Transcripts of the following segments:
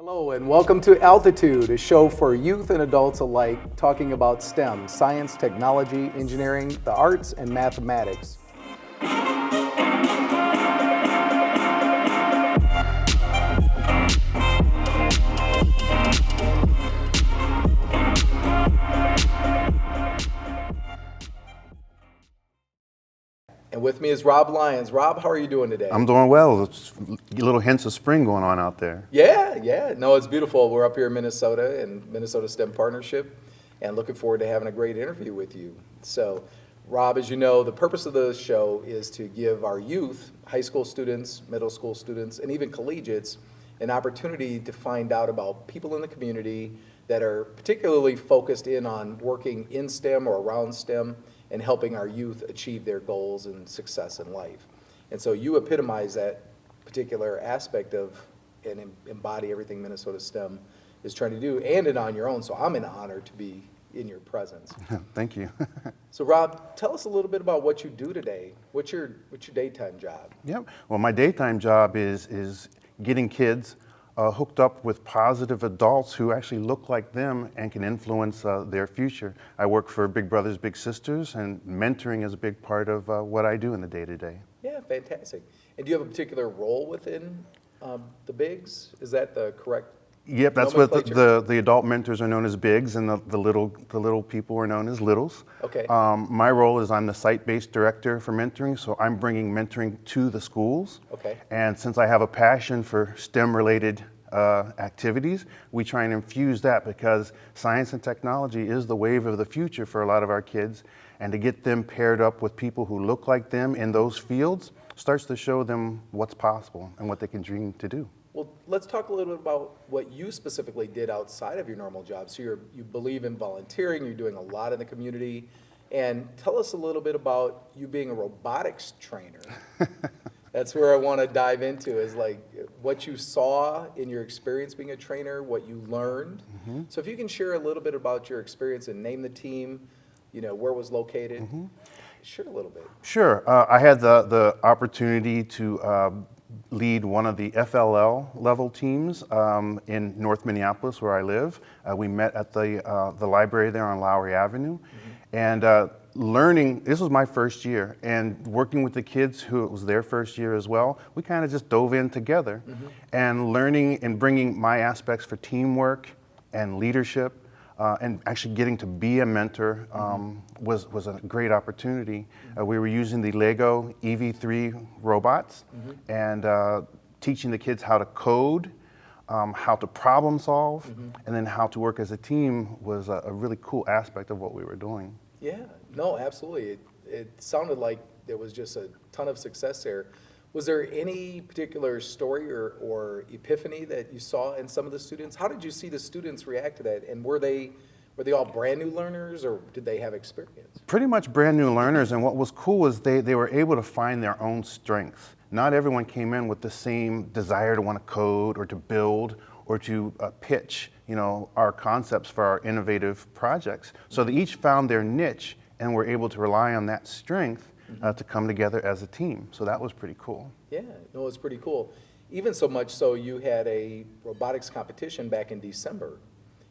Hello and welcome to Altitude, a show for youth and adults alike talking about STEM, science, technology, engineering, the arts, and mathematics. And with me is Rob Lyons. Rob, how are you doing today? I'm doing well. It's little hints of spring going on out there. Yeah. No, it's beautiful. We're up here in Minnesota and Minnesota STEM Partnership and looking forward to having a great interview with you. So, Rob, as you know, the purpose of the show is to give our youth, high school students, middle school students, and even collegiates an opportunity to find out about people in the community that are particularly focused in on working in STEM or around STEM and helping our youth achieve their goals and success in life. And so you epitomize that particular aspect of and embody everything Minnesota STEM is trying to do, and it on your own. So I'm in honor to be in your presence. Thank you. So Rob, tell us a little bit about what you do today. What's your daytime job? Yep. Well, my daytime job is getting kids hooked up with positive adults who actually look like them and can influence their future. I work for Big Brothers Big Sisters, and mentoring is a big part of what I do in the day-to-day. Yeah, fantastic. And do you have a particular role within the Bigs? Is that the correct? Yep, that's what the adult mentors are known as Bigs, and the little people are known as Littles. Okay. My role is I'm the site-based director for mentoring, so I'm bringing mentoring to the schools. Okay. And since I have a passion for STEM-related activities, we try and infuse that because science and technology is the wave of the future for a lot of our kids, and to get them paired up with people who look like them in those fields starts to show them what's possible and what they can dream to do. Well, let's talk a little bit about what you specifically did outside of your normal job. So you believe in volunteering, you're doing a lot in the community, and tell us a little bit about you being a robotics trainer. That's where I want to dive into is like what you saw in your experience being a trainer, what you learned. Mm-hmm. So if you can share a little bit about your experience and name the team, where it was located. Mm-hmm. Share a little bit. Sure. I had the opportunity to lead one of the FLL level teams in North Minneapolis, where I live. We met at the library there on Lowry Avenue, mm-hmm. and learning. This was my first year, and working with the kids who it was their first year as well. We kind of just dove in together, mm-hmm. and learning and bringing my aspects for teamwork and leadership. And actually getting to be a mentor was a great opportunity. We were using the Lego EV3 robots, mm-hmm. and teaching the kids how to code, how to problem solve, mm-hmm. and then how to work as a team was a really cool aspect of what we were doing. Yeah, no, absolutely. It sounded like there was just a ton of success there. Was there any particular story or epiphany that you saw in some of the students? How did you see the students react to that? And were they all brand new learners, or did they have experience? Pretty much brand new learners, and what was cool was they were able to find their own strengths. Not everyone came in with the same desire to want to code or to build or to pitch, our concepts for our innovative projects. So they each found their niche and were able to rely on that strength to come together as a team. So that was pretty cool. Yeah, no, it's pretty cool. Even so much so you had a robotics competition back in December.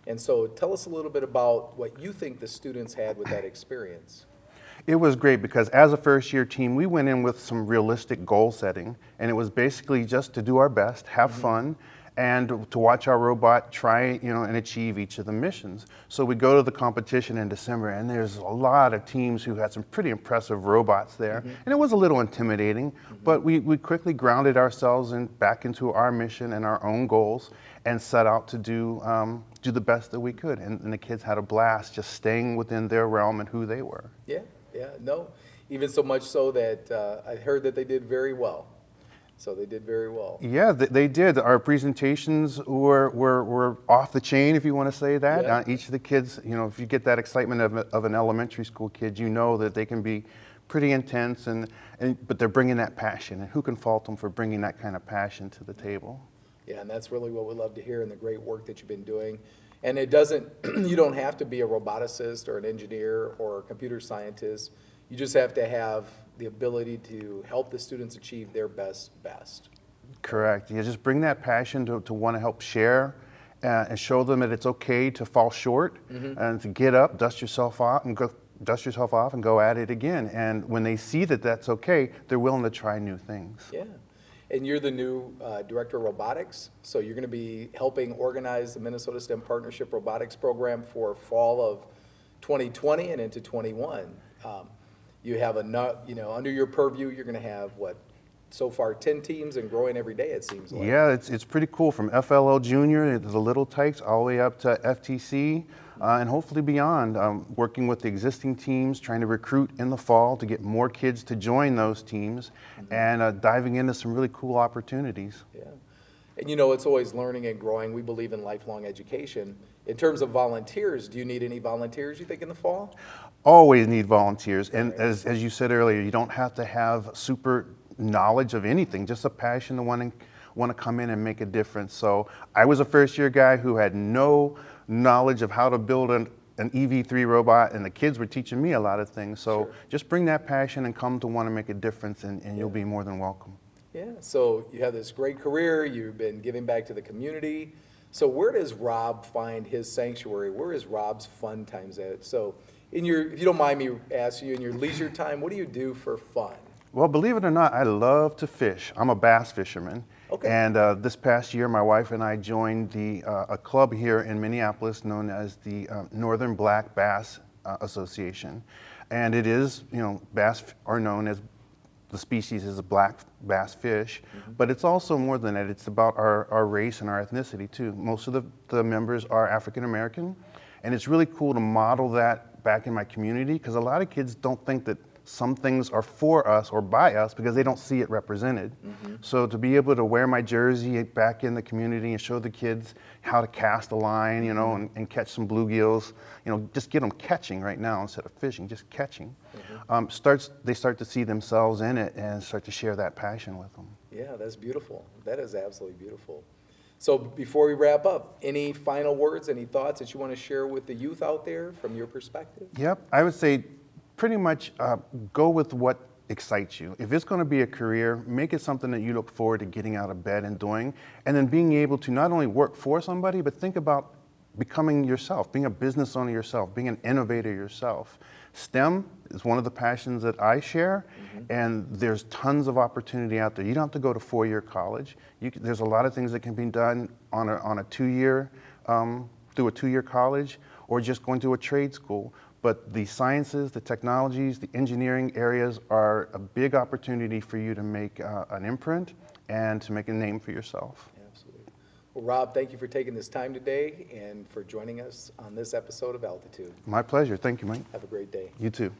And so tell us a little bit about what you think the students had with that experience. It was great because as a first year team, we went in with some realistic goal setting, and it was basically just to do our best, have mm-hmm. fun, and to watch our robot try, and achieve each of the missions. So we go to the competition in December, and there's a lot of teams who had some pretty impressive robots there, mm-hmm. and it was a little intimidating, mm-hmm. but we quickly grounded ourselves back into our mission and our own goals, and set out to do the best that we could. And the kids had a blast just staying within their realm and who they were. Yeah, no. Even so much so that I heard that they did very well. So they did very well. Yeah, they did. Our presentations were off the chain, if you want to say that. Yeah. Each of the kids, if you get that excitement of an elementary school kid, that they can be pretty intense, but they're bringing that passion. And who can fault them for bringing that kind of passion to the table? Yeah, and that's really what we love to hear, and the great work that you've been doing. And it doesn't, you don't have to be a roboticist or an engineer or a computer scientist. You just have to have the ability to help the students achieve their best. Correct. You just bring that passion to want to help share and show them that it's okay to fall short and to get up, dust yourself off and go at it again. And when they see that that's okay, they're willing to try new things. Yeah. And you're the new Director of Robotics, so you're going to be helping organize the Minnesota STEM Partnership Robotics Program for fall of 2020 and into 21. You have under your purview, you're going to have so far 10 teams and growing every day, it seems like. Yeah, it's pretty cool, from FLL Junior, the little tykes, all the way up to FTC, and hopefully beyond. Working with the existing teams, trying to recruit in the fall to get more kids to join those teams, and diving into some really cool opportunities. Yeah. And it's always learning and growing. We believe in lifelong education. In terms of volunteers, do you need any volunteers, you think, in the fall? Always need volunteers. And as you said earlier, you don't have to have super knowledge of anything, just a passion to want to come in and make a difference. So I was a first-year guy who had no knowledge of how to build an EV3 robot, and the kids were teaching me a lot of things. So just bring that passion and come to want to make a difference, and you'll be more than welcome. Yeah, so you have this great career, you've been giving back to the community. So where does Rob find his sanctuary? Where is Rob's fun times at? So if you don't mind me asking you, in your leisure time, what do you do for fun? Well, believe it or not, I love to fish. I'm a bass fisherman. Okay. And this past year, my wife and I joined a club here in Minneapolis known as the Northern Black Bass Association. And it is, bass are known as, the species is a black bass fish, but it's also more than that. It's about our race and our ethnicity too. Most of the members are African American, and it's really cool to model that back in my community, because a lot of kids don't think that some things are for us or by us because they don't see it represented. So to be able to wear my jersey back in the community and show the kids how to cast a line, and catch some bluegills, just get them catching right now instead of fishing, just catching. They start to see themselves in it and start to share that passion with them. Yeah, that's beautiful. That is absolutely beautiful. So before we wrap up, any final words, any thoughts that you want to share with the youth out there from your perspective? Yep, I would say pretty much go with what excites you. If it's going to be a career, make it something that you look forward to getting out of bed and doing, and then being able to not only work for somebody, but think about becoming yourself, being a business owner yourself, being an innovator yourself. STEM is one of the passions that I share, and there's tons of opportunity out there. You don't have to go to four-year college. There's a lot of things that can be done on a two-year, through a two-year college, or just going to a trade school. But the sciences, the technologies, the engineering areas are a big opportunity for you to make an imprint and to make a name for yourself. Absolutely. Well, Rob, thank you for taking this time today and for joining us on this episode of Altitude. My pleasure. Thank you, Mike. Have a great day. You too.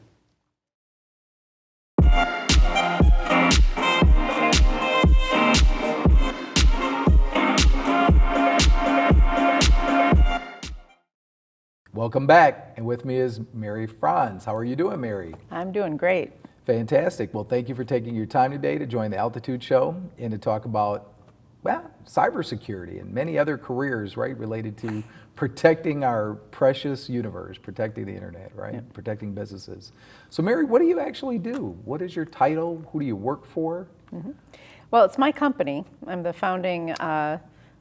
Welcome back, and with me is Mary Frantz. How are you doing, Mary? I'm doing great. Fantastic. Well, thank you for taking your time today to join the Altitude Show and to talk about, cybersecurity and many other careers, right, related to protecting our precious universe, protecting the internet, right, protecting businesses. So, Mary, what do you actually do? What is your title? Who do you work for? Well, it's my company. I'm the founding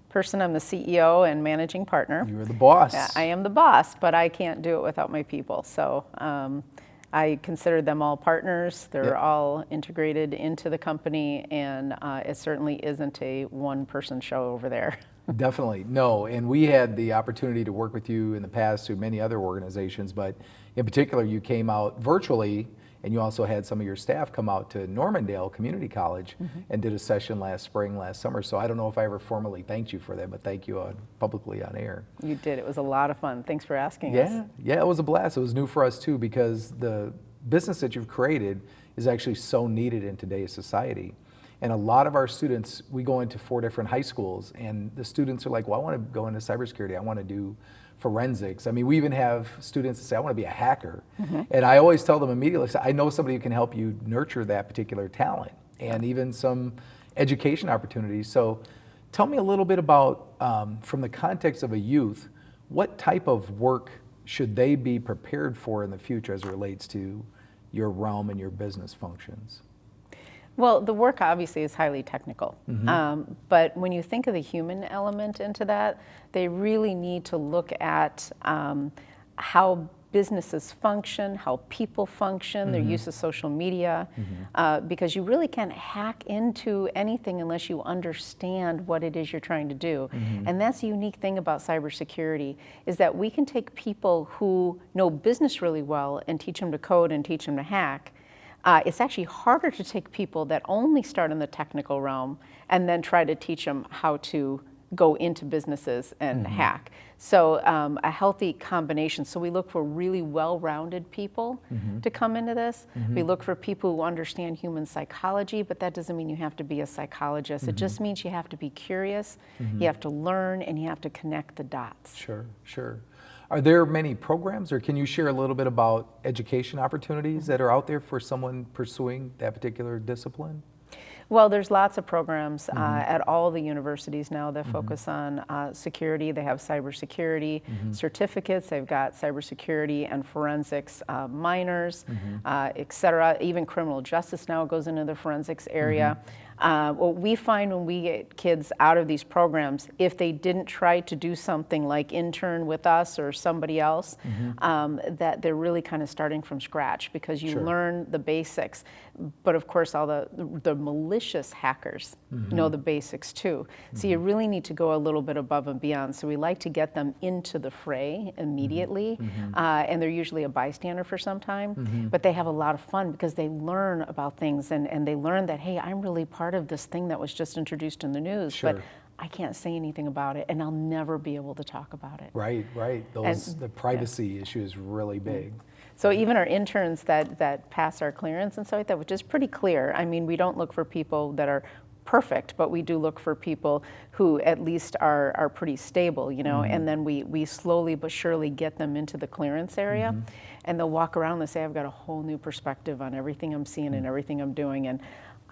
person. I'm the CEO and managing partner. You're the boss. I am the boss, but I can't do it without my people. So I consider them all partners. They're all integrated into the company, and it certainly isn't a one-person show over there. Definitely, no. And we had the opportunity to work with you in the past through many other organizations, but in particular, you came out virtually, and you also had some of your staff come out to Normandale Community College and did a session last summer. So I don't know if I ever formally thanked you for that, but thank you publicly on air. You did. It was a lot of fun. Thanks for asking us. Yeah, it was a blast. It was new for us too, because the business that you've created is actually so needed in today's society. And a lot of our students, we go into 4 different high schools, and the students are like, well, I want to go into cybersecurity. I want to do forensics. I mean, we even have students that say, I want to be a hacker. And I always tell them immediately, I know somebody who can help you nurture that particular talent and even some education opportunities. So tell me a little bit about, from the context of a youth, what type of work should they be prepared for in the future as it relates to your realm and your business functions? Well, the work obviously is highly technical, but when you think of the human element into that, they really need to look at how businesses function, how people function, their use of social media, because you really can't hack into anything unless you understand what it is you're trying to do. And that's the unique thing about cybersecurity, is that we can take people who know business really well and teach them to code and teach them to hack. It's actually harder to take people that only start in the technical realm and then try to teach them how to go into businesses and hack. So a healthy combination. So we look for really well-rounded people to come into this. We look for people who understand human psychology, but that doesn't mean you have to be a psychologist. It just means you have to be curious, you have to learn, and you have to connect the dots. Sure, sure. Are there many programs, or can you share a little bit about education opportunities that are out there for someone pursuing that particular discipline? Well, there's lots of programs at all the universities now that focus on security. They have cybersecurity certificates. They've got cybersecurity and forensics minors, et cetera. Even criminal justice now goes into the forensics area. What we find when we get kids out of these programs, if they didn't try to do something like Intern with us or somebody else, that they're really kind of starting from scratch, because you learn the basics. But of course, all the malicious hackers know the basics too. So you really need to go a little bit above and beyond. So we like to get them into the fray immediately, and they're usually a bystander for some time, but they have a lot of fun because they learn about things, and they learn that, hey, I'm really part of this thing that was just introduced in the news, but I can't say anything about it, and I'll never be able to talk about it. Right, right. The privacy issue is really big. So even our interns that pass our clearance and stuff like that, which is pretty clear. I mean, we don't look for people that are perfect, but we do look for people who at least are pretty stable, you know, and then we slowly but surely get them into the clearance area, and they'll walk around and say, I've got a whole new perspective on everything I'm seeing and everything I'm doing, and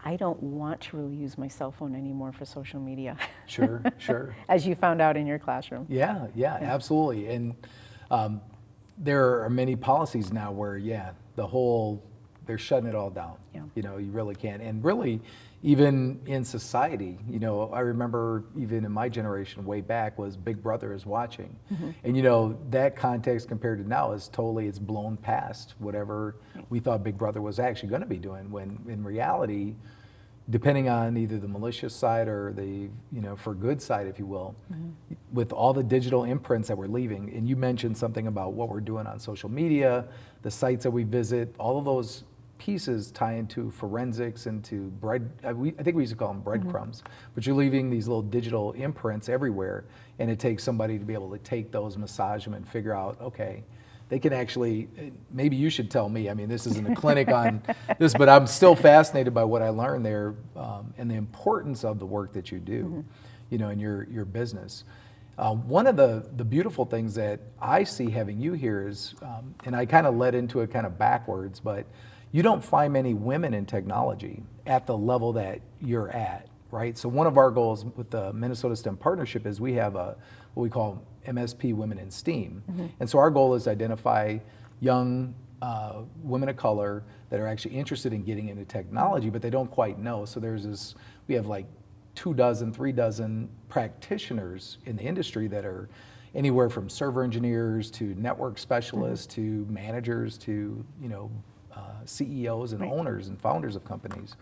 I don't want to really use my cell phone anymore for social media. Sure, sure. As you found out in your classroom. Yeah, absolutely. And there are many policies now where, they're shutting it all down. Yeah. You know, you really can't. And really, even in society, you know, I remember even in my generation way back was Big Brother is watching. And you know, that context compared to now is totally, it's blown past whatever we thought Big Brother was actually going to be doing, when in reality, depending on either the malicious side or the, you know, for good side, if you will, with all the digital imprints that we're leaving, and you mentioned something about what we're doing on social media, the sites that we visit, all of those pieces tie into forensics, into I think we used to call them breadcrumbs, but you're leaving these little digital imprints everywhere, and it takes somebody to be able to take those, massage them, and figure out, okay, they can actually, maybe you should tell me, I mean, this isn't a clinic on this, but I'm still fascinated by what I learned there, and the importance of the work that you do, you know, in your business. One of the beautiful things that I see having you here is, and I kind of led into it kind of backwards, but you don't find many women in technology at the level that you're at, right? So one of our goals with the Minnesota STEM Partnership is we have what we call MSP Women in STEAM. And so our goal is to identify young women of color that are actually interested in getting into technology, but they don't quite know. So we have like 24, 3 practitioners in the industry that are anywhere from server engineers to network specialists to managers to, you know, CEOs and owners and founders of companies.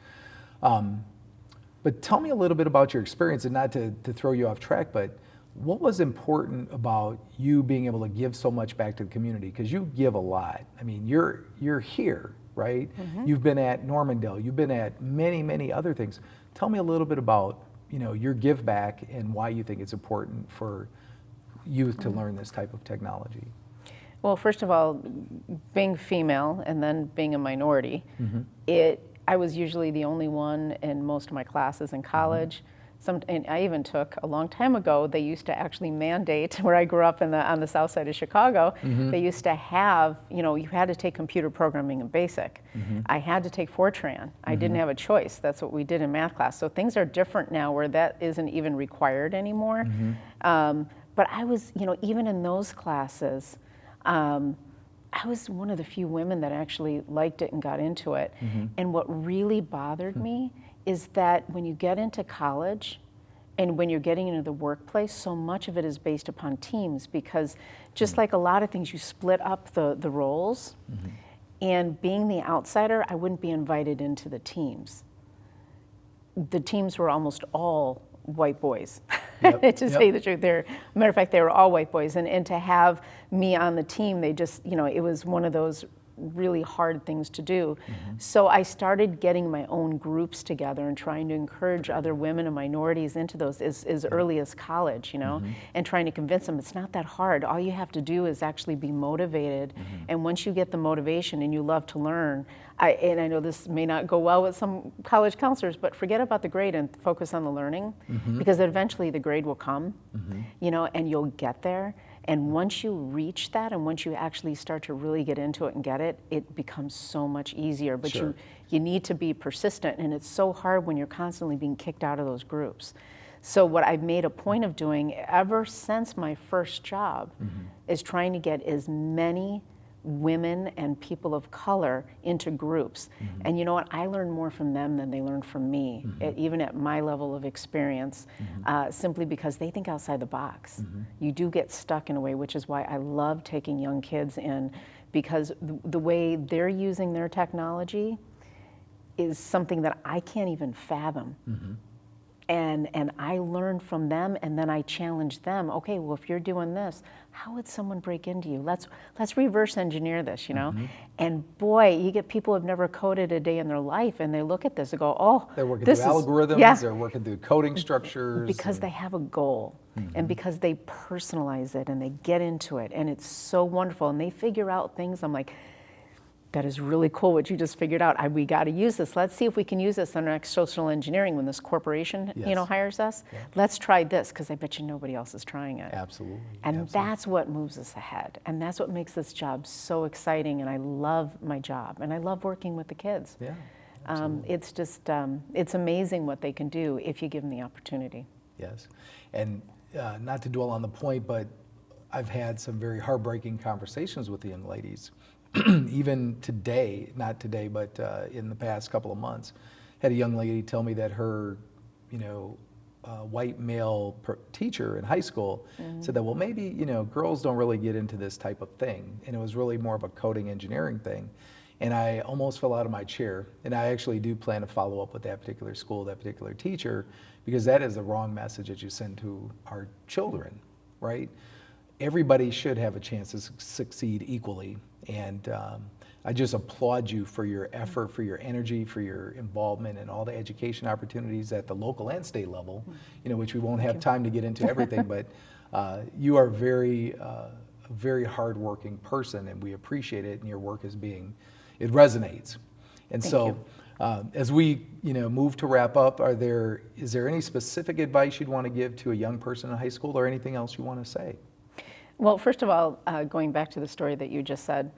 But tell me a little bit about your experience, and not to throw you off track, but what was important about you being able to give so much back to the community? Because you give a lot. I mean, you're here, right? You've been at Normandale. You've been at many, many other things. Tell me a little bit about, you know, your give back and why you think it's important for youth to learn this type of technology. Well, first of all, being female and then being a minority, I was usually the only one in most of my classes in college. And I even took, a long time ago, they used to actually mandate, where I grew up on the south side of Chicago, they used to have, you know, you had to take computer programming in basic. I had to take Fortran. I didn't have a choice. That's what we did in math class. So things are different now where that isn't even required anymore. But I was, you know, even in those classes, I was one of the few women that actually liked it and got into it. And what really bothered me is that when you get into college and when you're getting into the workplace, so much of it is based upon teams, because just like a lot of things, you split up the roles. And being the outsider, I wouldn't be invited into the teams. The teams were almost all white boys. Yep, To say the truth, matter of fact, they were all white boys, and to have me on the team, they just, it was one of those really hard things to do. So I started getting my own groups together and trying to encourage other women and minorities into those as early as college, and trying to convince them it's not that hard. All you have to do is actually be motivated, and once you get the motivation and you love to learn, and I know this may not go well with some college counselors, but forget about the grade and focus on the learning, because eventually the grade will come, and you'll get there. And once you reach that, and once you actually start to really get into it and get it, it becomes so much easier. But Sure. you need to be persistent, and it's so hard when you're constantly being kicked out of those groups. So what I've made a point of doing ever since my first job is trying to get as many women and people of color into groups. And you know what? I learn more from them than they learn from me, even at my level of experience, simply because they think outside the box. You do get stuck in a way, which is why I love taking young kids in, because the way they're using their technology is something that I can't even fathom. And I learn from them, and then I challenge them. Okay, well, if you're doing this, how would someone break into you? Let's reverse engineer this, And boy, you get people who've never coded a day in their life, and they look at this and go, "Oh, They're working this through is algorithms, yeah." they're working through coding structures. Because they have a goal, and because they personalize it and they get into it, and it's so wonderful, and they figure out things. I'm like, that is really cool what you just figured out. We got to use this. Let's see if we can use this in our next social engineering when this corporation, Yes. Hires us. Yeah. Let's try this, because I bet you nobody else is trying it. Absolutely. And Absolutely. that's what moves us ahead. And that's what makes this job so exciting. And I love my job, and I love working with the kids. Yeah. It's just, it's amazing what they can do if you give them the opportunity. Yes. And not to dwell on the point, but I've had some very heartbreaking conversations with the young ladies. Even today, not today, but in the past couple of months, had a young lady tell me that her, white male teacher in high school said that, well, maybe, girls don't really get into this type of thing. And it was really more of a coding engineering thing. And I almost fell out of my chair. And I actually do plan to follow up with that particular school, that particular teacher, because that is the wrong message that you send to our children, right? Everybody should have a chance to succeed equally. And I just applaud you for your effort, for your energy, for your involvement in all the education opportunities at the local and state level, which we won't have time to get into everything, but you are a very hardworking person, and we appreciate it, and your work it resonates. And so as we move to wrap up, is there any specific advice you'd want to give to a young person in high school, or anything else you want to say? Well, first of all, going back to the story that you just said,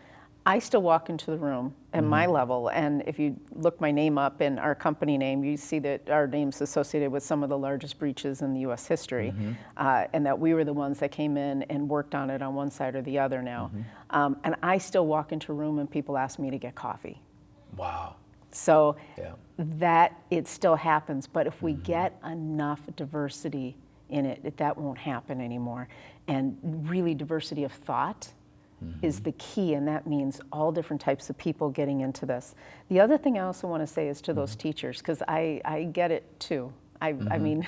I still walk into the room at my level, and if you look my name up and our company name, you see that our name's associated with some of the largest breaches in the U.S. history, and that we were the ones that came in and worked on it on one side or the other now. And I still walk into a room and people ask me to get coffee. Wow. So that it still happens, but if we get enough diversity in it, that won't happen anymore. And really, diversity of thought is the key, and that means all different types of people getting into this. The other thing I also want to say is to those teachers, because I get it too. I mean,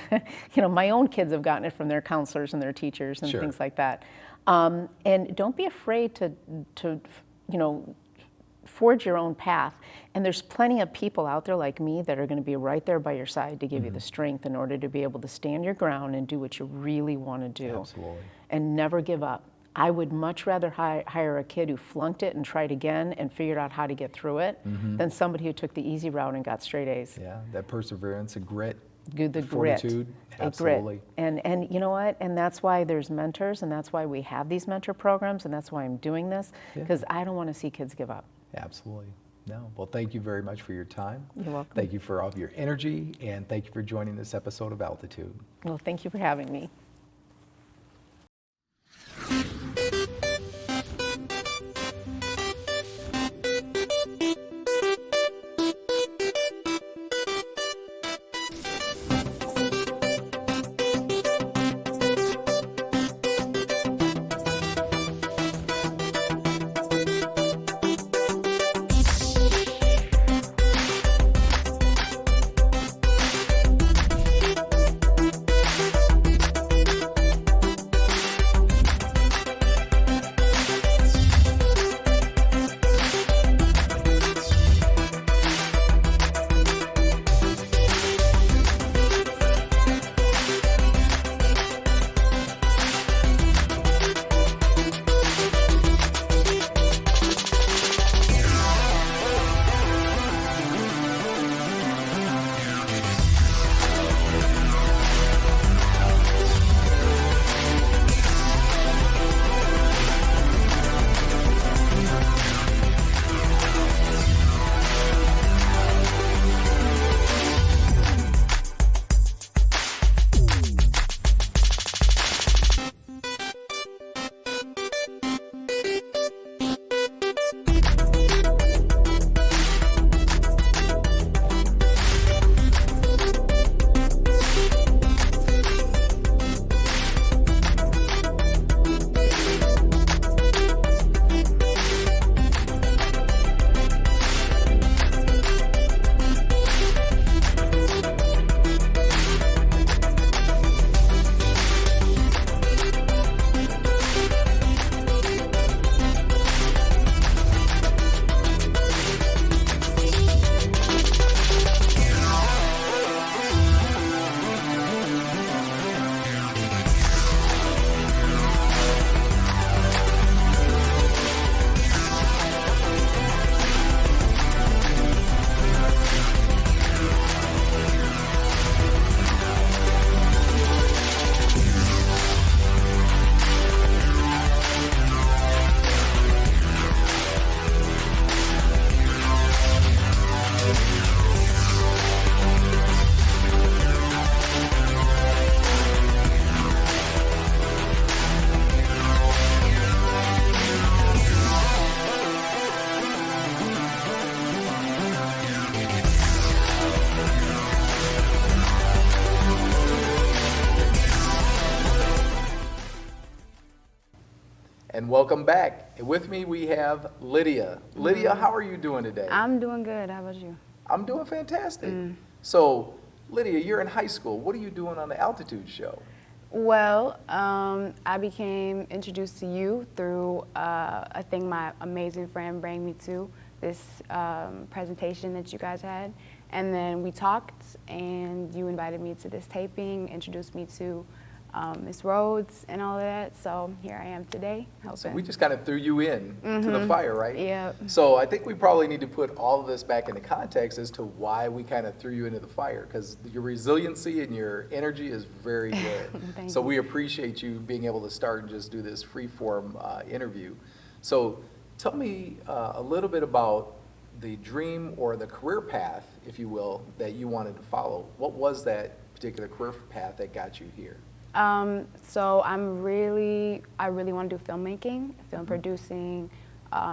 my own kids have gotten it from their counselors and their teachers and things like that. And don't be afraid to forge your own path. And there's plenty of people out there like me that are going to be right there by your side to give you the strength in order to be able to stand your ground and do what you really want to do. Absolutely. And never give up. I would much rather hire a kid who flunked it and tried again and figured out how to get through it than somebody who took the easy route and got straight A's. Yeah, that perseverance and grit. The fortitude. grit. Absolutely. And you know what? And that's why there's mentors, and that's why we have these mentor programs, and that's why I'm doing this, because I don't want to see kids give up. Absolutely. No. Well, thank you very much for your time. You're welcome. Thank you for all of your energy, and thank you for joining this episode of Altitude. Well, thank you for having me. And welcome back. And with me, we have Lydia. Lydia, how are you doing today? I'm doing good. How about you? I'm doing fantastic. So, Lydia, you're in high school. What are you doing on the Altitude show? Well, I became introduced to you through a thing my amazing friend brought me to, this presentation that you guys had. And then we talked, and you invited me to this taping, introduced me to Miss Rhodes and all of that. So here I am today, helping. So we just kind of threw you in to the fire, right? Yeah. So I think we probably need to put all of this back into context as to why we kind of threw you into the fire, because your resiliency and your energy is very good. Thank So you. we appreciate you being able to start and just do this free-form interview. So tell me a little bit about the dream or the career path, if you will, that you wanted to follow. What was that particular career path that got you here? So I really want to do filmmaking, film producing,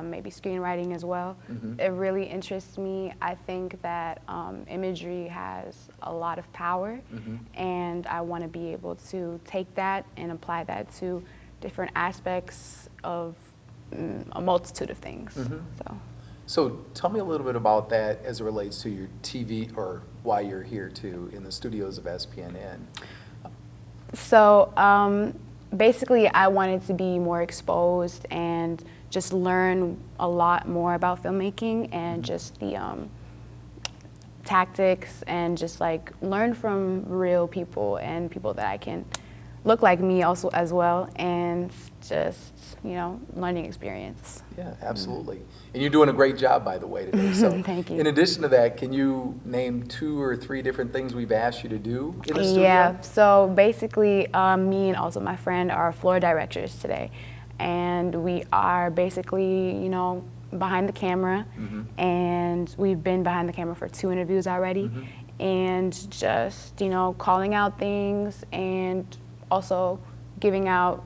maybe screenwriting as well. It really interests me. I think that imagery has a lot of power, and I want to be able to take that and apply that to different aspects of a multitude of things. So tell me a little bit about that as it relates to your TV, or why you're here too in the studios of SPNN. So basically, I wanted to be more exposed and just learn a lot more about filmmaking and just the tactics, and just like learn from real people and people that I can look like me also as well, and just, you know, learning experience. Yeah, absolutely. And you're doing a great job, by the way, today. So Thank you. in addition to that, can you name 2 or 3 different things we've asked you to do in the studio? Yeah, so basically me and also my friend are floor directors today, and we are basically, you know, behind the camera, and we've been behind the camera for 2 interviews already, and just, you know, calling out things, and also giving out,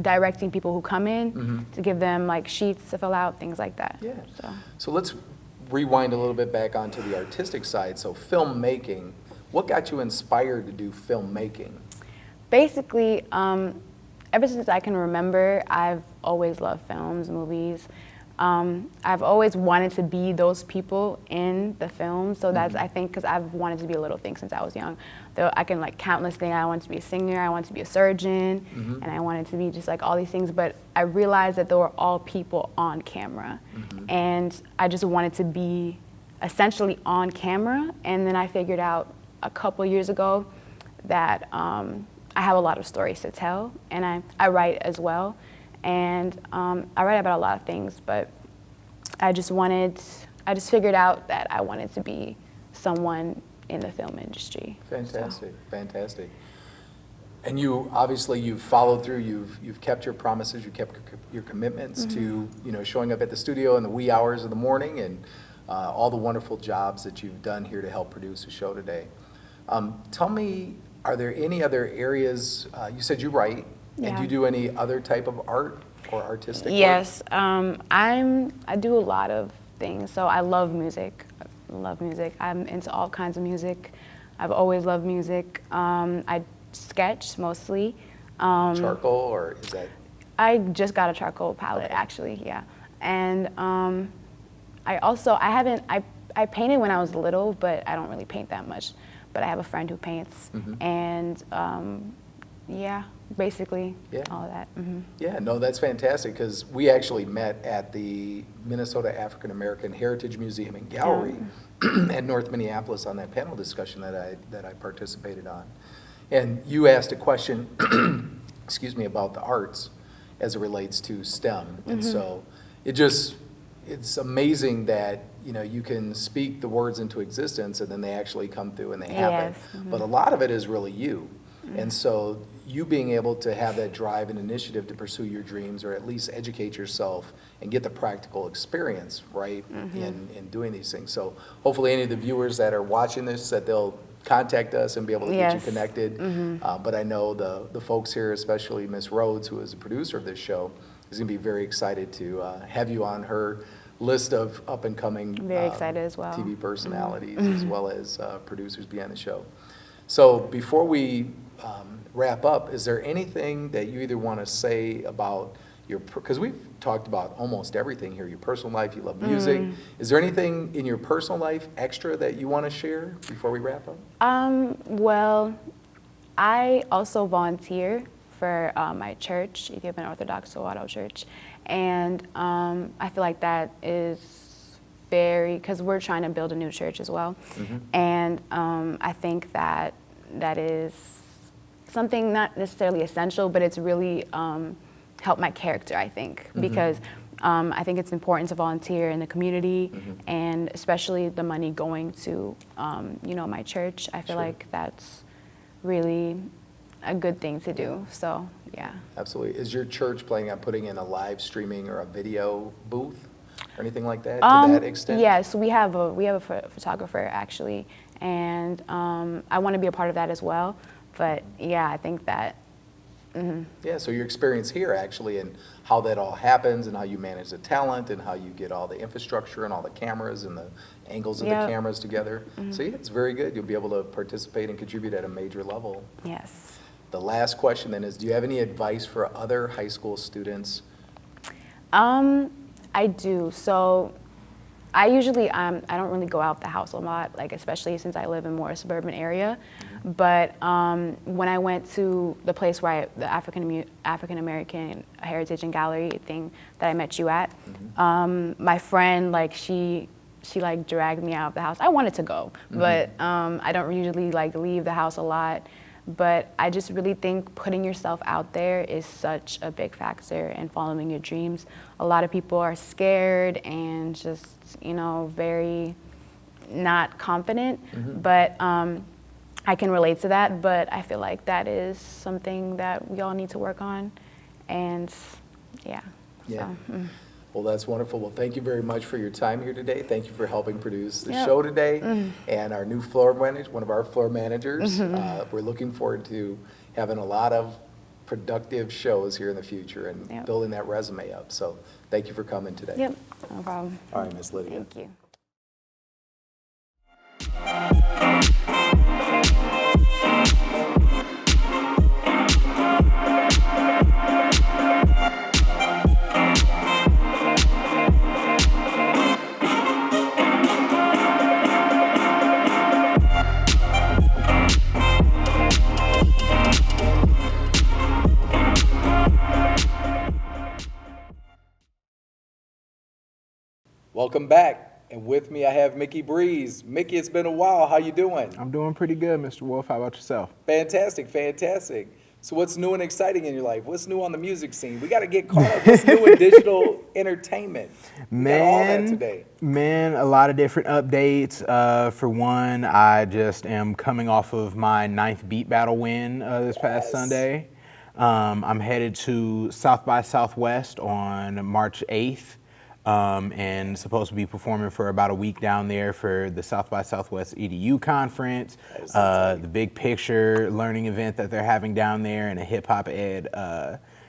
directing people who come in to give them like sheets to fill out, things like that. Yeah. So let's rewind a little bit back onto the artistic side. So filmmaking, what got you inspired to do filmmaking? Basically, ever since I can remember, I've always loved films, movies. I've always wanted to be those people in the film, so that's, I think, because I've wanted to be a little thing since I was young. Though I can like countless things. I wanted to be a singer, I wanted to be a surgeon, and I wanted to be just like all these things, but I realized that they were all people on camera, and I just wanted to be essentially on camera, and then I figured out a couple years ago that I have a lot of stories to tell, and I write as well. And I write about a lot of things, but I just figured out that I wanted to be someone in the film industry. Fantastic, fantastic. And you, obviously, you've followed through, you've kept your promises, you kept your commitments to, you know, showing up at the studio in the wee hours of the morning, and all the wonderful jobs that you've done here to help produce the show today. Tell me, are there any other areas, you said you write, and do you do any other type of art or artistic work? Yes, I do a lot of things. So I love music. I'm into all kinds of music. I've always loved music. I sketch mostly. Charcoal, or is that? I just got a charcoal palette, actually, yeah. And I painted when I was little, but I don't really paint that much. But I have a friend who paints, and yeah, basically all of that. Yeah, no, that's fantastic, because we actually met at the Minnesota African American Heritage Museum and Gallery at North Minneapolis on that panel discussion that I participated on. And you asked a question, excuse me, about the arts as it relates to STEM. And so it's amazing that, you know, you can speak the words into existence and then they actually come through and they happen. But a lot of it is really you. And so you being able to have that drive and initiative to pursue your dreams, or at least educate yourself and get the practical experience, right, in doing these things. So hopefully any of the viewers that are watching this, that they'll contact us and be able to get you connected. But I know the folks here, especially Miss Rhodes, who is the producer of this show, is going to be very excited to have you on her list of up-and-coming Very excited as well. TV personalities, as well as producers behind the show. So before we wrap up, is there anything that you either want to say about because we've talked about almost everything here, your personal life, you love music. Is there anything in your personal life extra that you want to share before we wrap up? Well, I also volunteer for my church, Ethiopian Orthodox Sowado Church, and I feel like that is because we're trying to build a new church as well, and I think that is something not necessarily essential, but it's really helped my character, I think, because I think it's important to volunteer in the community, and especially the money going to, my church. I feel like that's really a good thing to do. So, yeah. Absolutely. Is your church planning on putting in a live streaming or a video booth or anything like that to that extent? Yes, we have a photographer actually, and I want to be a part of that as well. But yeah, I think that. Yeah, so your experience here actually and how that all happens and how you manage the talent and how you get all the infrastructure and all the cameras and the angles of the cameras together. So yeah, it's very good. You'll be able to participate and contribute at a major level. Yes. The last question then is, do you have any advice for other high school students? I do. So I usually, I don't really go out the house a lot, like especially since I live in more suburban area. But when I went to the place where the African American Heritage and Gallery thing that I met you at, my friend, like she like dragged me out of the house. I wanted to go, but I don't usually like leave the house a lot. But I just really think putting yourself out there is such a big factor in following your dreams. A lot of people are scared and just, very not confident. But I can relate to that, but I feel like that is something that we all need to work on. And yeah. Yeah. So, Well, that's wonderful. Well, thank you very much for your time here today. Thank you for helping produce the show today. And our new floor manager, one of our floor managers, we're looking forward to having a lot of productive shows here in the future and building that resume up. So thank you for coming today. Yep, no problem. All right, Miss Lydia. Thank you. Welcome back. And with me, I have Mickey Breeze. Mickey, it's been a while. How you doing? I'm doing pretty good, Mr. Wolf. How about yourself? Fantastic, fantastic. So what's new and exciting in your life? What's new on the music scene? We got to get caught up. What's new in digital entertainment? We got all that today. Man, a lot of different updates. For one, I just am coming off of my 9th Beat Battle win this past Sunday. I'm headed to South by Southwest on March 8th. And supposed to be performing for about a week down there for the South by Southwest EDU conference, the Big Picture learning event that they're having down there, and a hip hop ed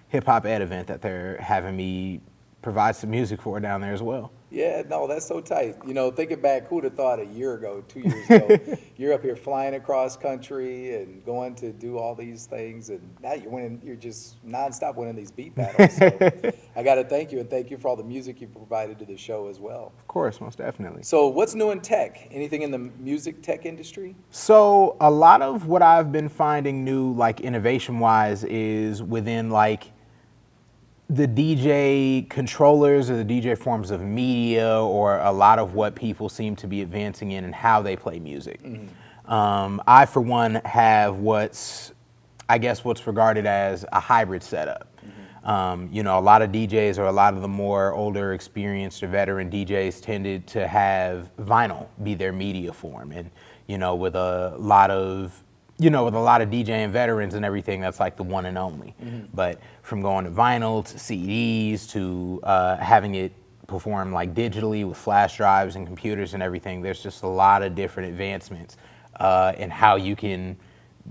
event that they're having me provide some music for down there as well. Yeah, no, that's so tight. Thinking back, who'd have thought a year ago, 2 years ago, you're up here flying across country and going to do all these things, and now you're just nonstop winning these beat battles. So I got to thank you, and thank you for all the music you provided to the show as well. Of course, most definitely. So what's new in tech? Anything in the music tech industry? So a lot of what I've been finding new, like innovation-wise, is within like the DJ controllers or the DJ forms of media, or a lot of what people seem to be advancing in and how they play music. I, for one, have what's regarded as a hybrid setup. A lot of DJs, or a lot of the more older, experienced or veteran DJs, tended to have vinyl be their media form, and with a lot of DJing veterans and everything, that's like the one and only. But from going to vinyl to CDs to having it perform like digitally with flash drives and computers and everything, there's just a lot of different advancements in how you can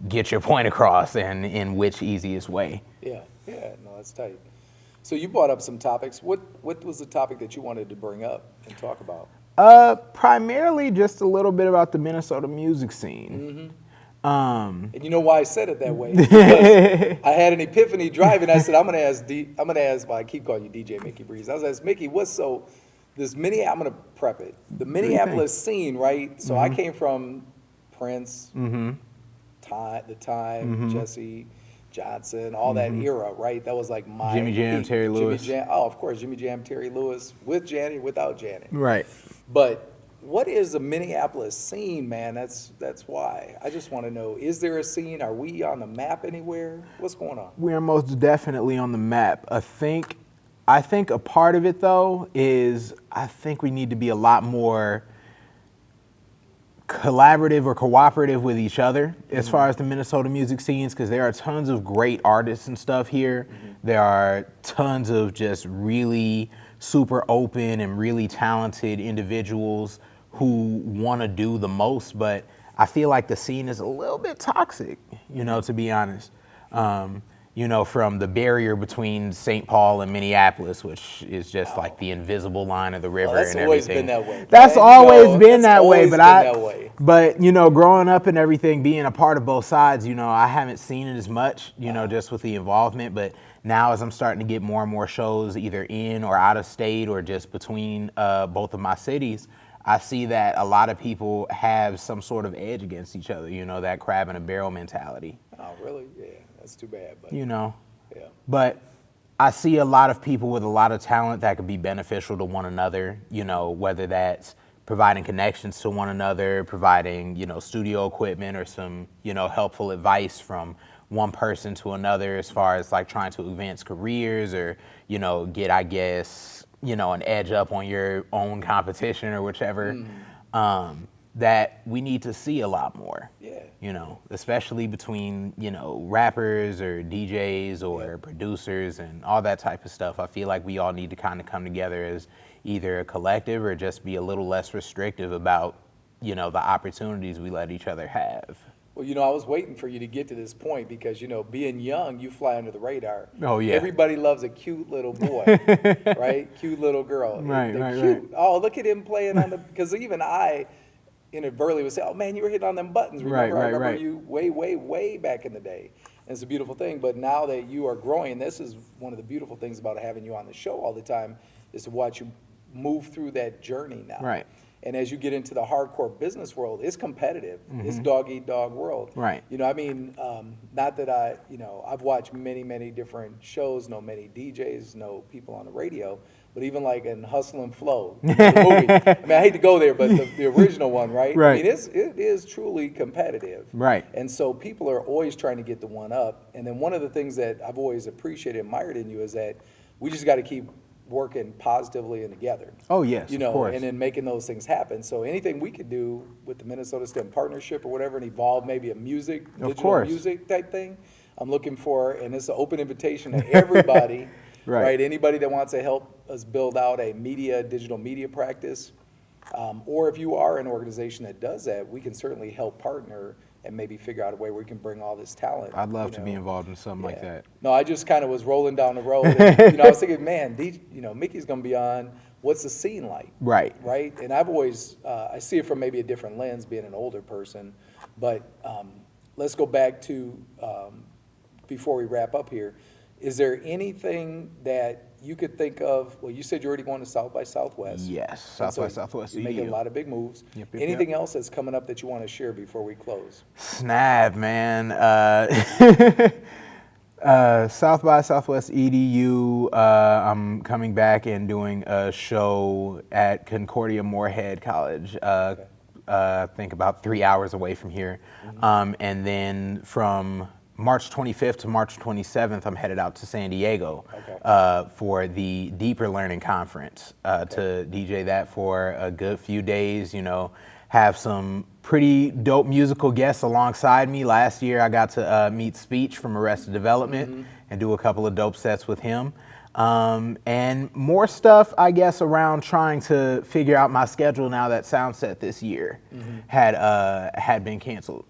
get your point across and in which easiest way. Yeah, no, that's tight. So you brought up some topics. What was the topic that you wanted to bring up and talk about? Primarily just a little bit about the Minnesota music scene. And you know why I said it that way? Because I had an epiphany driving. I said, I'm gonna ask, well, I keep calling you DJ Mickey Breeze. I was asking Mickey, I'm gonna prep it. The Minneapolis scene, right? So I came from Prince, The Time, Jesse Johnson, all that era, right? That was like my Jimmy Jam, peak. Terry Lewis. Oh, of course, Jimmy Jam, Terry Lewis, with Janet, without Janet. Right. But what is the Minneapolis scene, man? That's why. I just want to know, is there a scene? Are we on the map anywhere? What's going on? We are most definitely on the map. I think a part of it, though, is I think we need to be a lot more collaborative or cooperative with each other as far as the Minnesota music scenes, because there are tons of great artists and stuff here. There are tons of just really super open and really talented individuals who want to do the most, but I feel like the scene is a little bit toxic, to be honest. From the barrier between St. Paul and Minneapolis, which is just like the invisible line of the river That's and always everything. been that way. That's man. always been That's that way, always but been that way. but growing up and everything, being a part of both sides, I haven't seen it as much, just with the involvement, but now as I'm starting to get more and more shows either in or out of state or just between both of my cities, I see that a lot of people have some sort of edge against each other, that crab in a barrel mentality. Oh, really? Yeah, that's too bad. But Yeah. But I see a lot of people with a lot of talent that could be beneficial to one another, whether that's providing connections to one another, providing, studio equipment or some, helpful advice from one person to another as far as like trying to advance careers or, get, I guess, an edge up on your own competition or whichever. That we need to see a lot more. Yeah. Especially between, rappers or DJs or producers and all that type of stuff. I feel like we all need to kind of come together as either a collective or just be a little less restrictive about, the opportunities we let each other have. Well, I was waiting for you to get to this point because, being young, you fly under the radar. Oh, yeah. Everybody loves a cute little boy, right? Cute little girl. Right, They're right, cute. right. Oh, look at him playing on because even I inadvertently would say, oh, man, you were hitting on them buttons. Remember, I remember you way, way, way back in the day. And it's a beautiful thing. But now that you are growing, this is one of the beautiful things about having you on the show all the time is to watch you move through that journey now. Right. And as you get into the hardcore business world, it's competitive. It's dog-eat-dog world. Right. Not that I've watched many, many different shows, know many DJs, know people on the radio, but even like in Hustle and Flow, the movie. I hate to go there, but the original one, right? Right. It is truly competitive. Right. And so people are always trying to get the one up. And then one of the things that I've always appreciated, admired in you is that we just got to keep working positively and together. Oh, yes, of course. And then making those things happen. So anything we could do with the Minnesota STEM partnership or whatever and evolve maybe a digital music type thing, I'm looking for, and it's an open invitation to everybody, right? Anybody that wants to help us build out a digital media practice, or if you are an organization that does that, we can certainly help partner and maybe figure out a way where we can bring all this talent. I'd love to be involved in something like that. No, I just kind of was rolling down the road. And, I was thinking, man, Mickey's going to be on. What's the scene like? Right. Right. And I've always, I see it from maybe a different lens, being an older person. But let's go back to, before we wrap up here, is there anything that you could think of? Well, you said you're already going to South by Southwest. Yes, South by Southwest. You're making a lot of big moves. Yep, Anything else that's coming up that you want to share before we close? Snap, man. South by Southwest EDU. I'm coming back and doing a show at Concordia Moorhead College. I think about 3 hours away from here. And then from March 25th to March 27th, I'm headed out to San Diego for the Deeper Learning Conference to DJ that for a good few days, have some pretty dope musical guests alongside me. Last year, I got to meet Speech from Arrested Development and do a couple of dope sets with him. And more stuff, I guess, around trying to figure out my schedule now that Soundset this year had been canceled.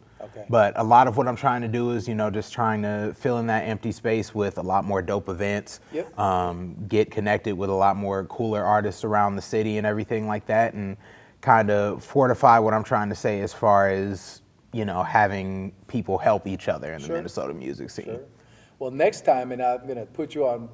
But a lot of what I'm trying to do is, just trying to fill in that empty space with a lot more dope events, get connected with a lot more cooler artists around the city and everything like that, and kind of fortify what I'm trying to say as far as, you know, having people help each other in the Sure. Minnesota music scene. Sure. Well, next time, and I'm going to put you on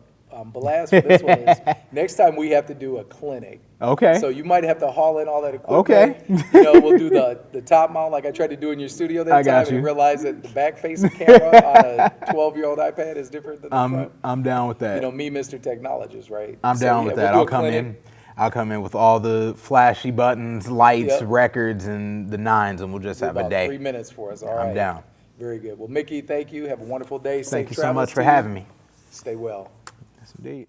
blast for this one, is next time we have to do a clinic. Okay. So you might have to haul in all that equipment. Okay. You know, we'll do the top mount like I tried to do in your studio that I got time you. and realize that the back-facing camera on a 12-year-old iPad is different than the front. I'm down with that. You know, me, Mr. Technologist, right? I'm So, down yeah, with we'll that. do a I'll come clinic. in. I'll come in with all the flashy buttons, lights, Yep. records, and the nines, and we'll just Do have a about day. 3 minutes for us. All right. I'm down. Very good. Well, Mickey, thank you. Have a wonderful day. Thank Safe you so travels much for to you. having me. Stay well. Yes, indeed.